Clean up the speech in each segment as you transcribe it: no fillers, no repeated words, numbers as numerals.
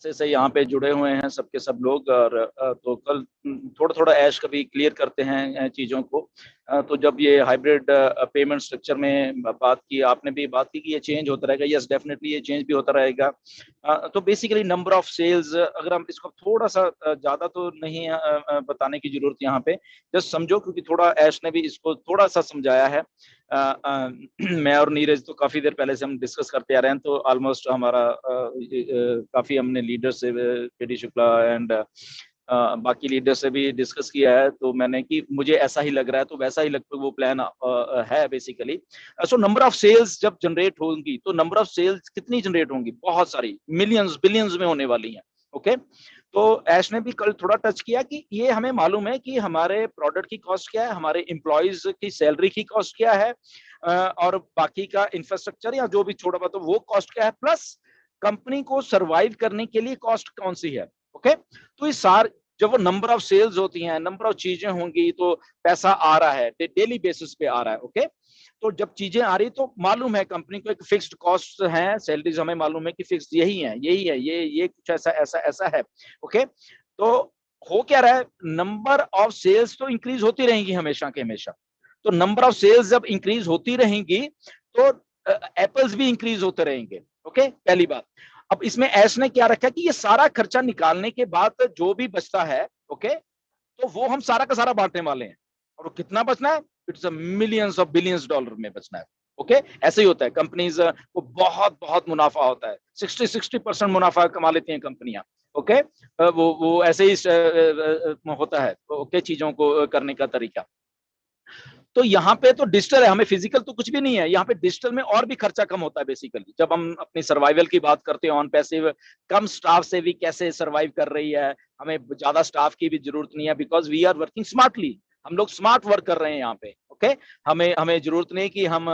से यहाँ पे जुड़े हुए हैं सबके सब लोग। और तो कल थोड़ा थोड़ा ऐश कभी क्लियर करते हैं चीज़ों को। तो जब ये हाइब्रिड पेमेंट स्ट्रक्चर में बात की, आपने भी बात की कि ये चेंज होता रहेगा। यस, डेफिनेटली ये चेंज भी होता रहेगा। तो बेसिकली नंबर ऑफ सेल्स, अगर हम इसको थोड़ा सा ज़्यादा तो नहीं बताने की जरूरत यहाँ पे, जस्ट समझो, क्योंकि थोड़ा ऐश ने भी इसको थोड़ा सा समझाया है। मैं और नीरज तो काफी देर पहले से हम डिस्कस करते आ रहे हैं, तो ऑलमोस्ट हमारा काफी हमने लीडर से, केडी शुक्ला एंड बाकी लीडर से भी डिस्कस किया है। तो मैंने कि मुझे ऐसा ही लग रहा है, तो वैसा ही लगता है वो प्लान है basically. So number of cells जब जनरेट होंगी, तो नंबर ऑफ सेल्स कितनी जनरेट होंगी? बहुत सारी, मिलियंस बिलियंस में होने वाली हैं। ओके, तो ऐश ने भी कल थोड़ा टच किया कि ये हमें मालूम है कि हमारे प्रोडक्ट की कॉस्ट क्या है, हमारे एम्प्लॉयज की सैलरी की कॉस्ट क्या है, और बाकी का इंफ्रास्ट्रक्चर या जो भी छोटा बहुत वो कॉस्ट क्या है, प्लस कंपनी को सरवाइव करने के लिए कॉस्ट कौन सी है। ओके, तो ये सार जब वो नंबर ऑफ सेल्स होती हैं, नंबर ऑफ चीजें होंगी, तो पैसा आ रहा है, डेली बेसिस पे आ रहा है। ओके, तो जब चीजें आ रही तो मालूम है कंपनी को एक फिक्स्ड कॉस्ट है, सैलरीज हमें मालूम है कि फिक्स्ड यही है, यही है, ये कुछ ऐसा ऐसा ऐसा है। ओके, तो हो क्या रहा है, नंबर ऑफ सेल्स तो इंक्रीज होती रहेंगी हमेशा के हमेशा। तो नंबर ऑफ सेल्स जब इंक्रीज होती रहेंगी, तो एप्पल्स भी इंक्रीज होते रहेंगे। ओके, पहली बात। अब इसमें ऐश ने क्या रखा कि ये सारा खर्चा निकालने के बाद जो भी बचता है, ओके, तो वो हम सारा का सारा बांटने वाले हैं। और वो कितना बचना है? It's a millions of billions dollar में बचना है। ओके, ऐसे ही होता है, कंपनीज को बहुत बहुत मुनाफा होता है, 60% मुनाफा कमा लेती हैं कंपनियां। ओके, वो ऐसे ही होता है। ओके, चीजों को करने का तरीका। तो यहाँ पे तो डिजिटल है, हमें फिजिकल तो कुछ भी नहीं है। यहाँ पे डिजिटल में और भी खर्चा कम होता है बेसिकली। जब हम अपनी सर्वाइवल की बात करते हैं, ऑन पैसिव, कम स्टाफ से भी कैसे सर्वाइव कर रही है, हमें ज्यादा स्टाफ की भी जरूरत नहीं है, because we are working smartly. हम लोग स्मार्ट वर्क कर रहे हैं यहाँ पे। ओके, हमें हमें जरूरत नहीं कि हम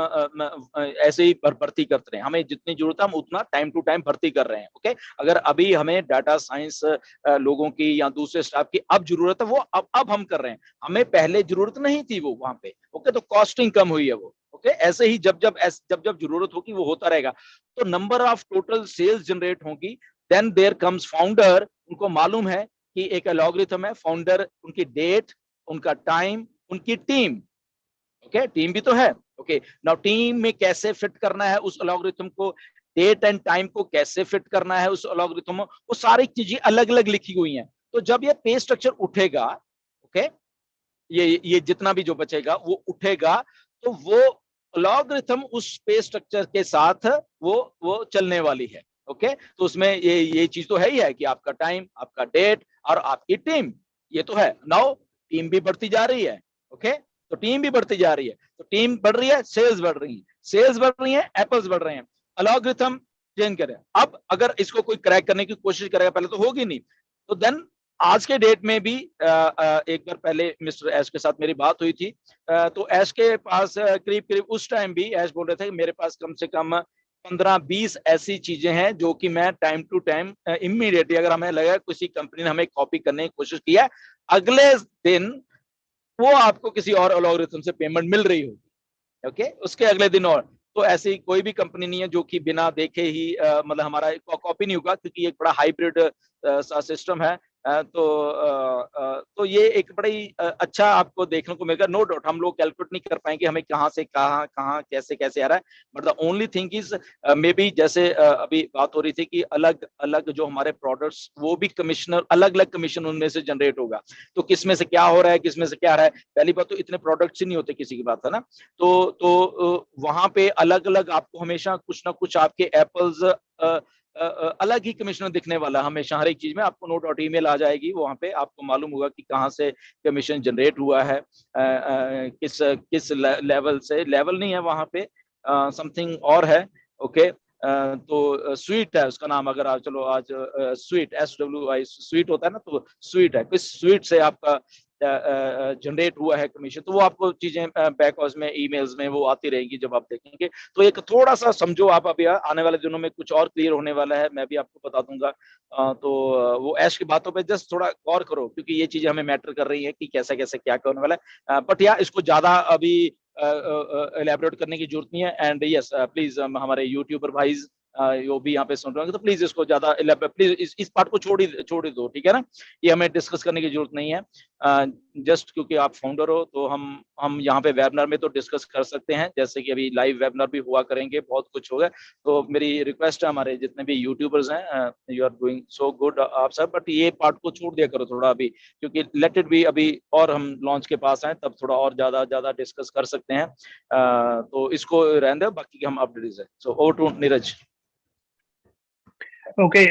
ऐसे ही भर्ती करते रहे। हमें जितनी जरूरत है हम उतना टाइम टू टाइम भर्ती कर रहे हैं। ओके, अगर अभी हमें डाटा साइंस लोगों की या दूसरे स्टाफ की अब जरूरत है, वो अब हम कर रहे हैं। हमें पहले जरूरत नहीं थी वो वहां पे। ओके, तो कॉस्टिंग कम हुई है वो। ओके, ऐसे ही जब जब जरूरत होगी वो होता रहेगा। तो number of total sales generate होगी। Then there comes founder. उनको मालूम है कि एक एल्गोरिथम है, फाउंडर, उनकी डेट, उनका टाइम, उनकी टीम। ओके, टीम भी तो है। ओके, नाउ टीम में कैसे फिट करना है उस एल्गोरिथम को, डेट एंड टाइम को कैसे फिट करना है उस एल्गोरिथम में, वो सारी चीजें अलग अलग लिखी हुई हैं। तो जब ये पे स्ट्रक्चर उठेगा, ओके, ये जितना भी जो बचेगा वो उठेगा, तो वो लॉगरिथम उस पे स्ट्रक्चर के साथ वो चलने वाली है। ओके, तो उसमें ये चीज तो है ही है कि आपका टाइम, आपका डेट और आपकी टीम, ये तो है। नाउ टीम भी बढ़ती जा रही है। ओके, तो टीम भी बढ़ती जा रही है, तो टीम बढ़ रही है, सेल्स बढ़ रही है, सेल्स बढ़ रही है, एप्पल्स बढ़ रहे हैं, अलॉगरिथम चेंज करें। अब अगर इसको कोई क्रैक करने की कोशिश करेगा, पहले तो होगी नहीं, तो देन आज के डेट में भी एक बार पहले मिस्टर एश के साथ मेरी बात हुई थी। तो एश के पास करीब करीब उस टाइम भी एश बोल रहे थे कि मेरे पास कम से कम 15-20 ऐसी चीजें हैं जो कि मैं टाइम टू टाइम इमीडिएटली, अगर हमें लगा किसी कंपनी ने हमें कॉपी करने की कोशिश किया, अगले दिन वो आपको किसी और एल्गोरिथम से पेमेंट मिल रही होगी। ओके, उसके अगले दिन। और तो ऐसी कोई भी कंपनी नहीं है जो कि बिना देखे ही मतलब हमारा कॉपी नहीं होगा, क्योंकि एक बड़ा हाइब्रिड सिस्टम है। तो ये एक बड़ा ही अच्छा आपको देखने को मिलेगा। नो डाउट हम लोग कैलकुलेट नहीं कर पाएंगे हमें कहाँ से कहाँ कहाँ कैसे कैसे आ रहा है, but the only thing is may be, जैसे अभी बात हो रही थी कि अलग अलग जो हमारे प्रोडक्ट्स, वो भी कमिश्नर, अलग अलग कमीशन उनमें से जनरेट होगा। तो किस में से क्या हो रहा है, किस में से क्या आ रहा है, पहली बात तो इतने प्रोडक्ट्स ही नहीं होते किसी की बात है ना। तो वहां पे अलग अलग आपको हमेशा कुछ ना कुछ आपके एप्पल्स अलग ही कमिश्नर दिखने वाला है हमेशा। हर एक चीज में आपको नो डॉट ईमेल आ जाएगी, वहां पे आपको मालूम होगा कि कहाँ से कमीशन जनरेट हुआ है, किस किस लेवल से। लेवल नहीं है वहां पे, समथिंग और है। ओके, तो स्वीट है उसका नाम। अगर आप चलो आज स्वीट, SWI स्वीट होता है ना, तो स्वीट है, किस स्वीट से आपका जनरेट हुआ है कमीशन, तो वो आपको चीजें बैक हाउस में ईमेल्स में वो आती रहेगी जब आप देखेंगे। तो एक थोड़ा सा समझो आप, अभी आने वाले दिनों में कुछ और क्लियर होने वाला है, मैं भी आपको बता दूंगा। तो वो ऐश की बातों पे जस्ट थोड़ा गौर करो, क्योंकि ये चीजें हमें मैटर कर रही है कि कैसे कैसे क्या क्या होने वाला है। बट या इसको ज्यादा अभी एलेबोरेट करने की जरूरत नहीं है। एंड यस, प्लीज हमारे यूट्यूबर भाई वो भी यहाँ पे सुन रहे हो, तो प्लीज इसको ज्यादा प्लीज इस पार्ट को छोड़ ही दो, ठीक है ना। ये हमें डिस्कस करने की जरूरत नहीं है। जस्ट क्योंकि आप फाउंडर हो तो हम यहाँ पे वेबिनार में तो डिस्कस कर सकते हैं, जैसे कि अभी लाइव वेबिनार भी हुआ करेंगे, बहुत कुछ होगा। तो मेरी रिक्वेस्ट है हमारे जितने भी यूट्यूबर्स हैं, you are doing so good आप सब, बट ये पार्ट को छोड़ दिया करो थोड़ा अभी, क्योंकि लेट इट बी अभी, और हम लॉन्च के पास हैं तब थोड़ा और ज्यादा ज्यादा डिस्कस कर सकते हैं। तो इसको रहने दो, बाकी हम अपडेट है। So over to Neeraj. Okay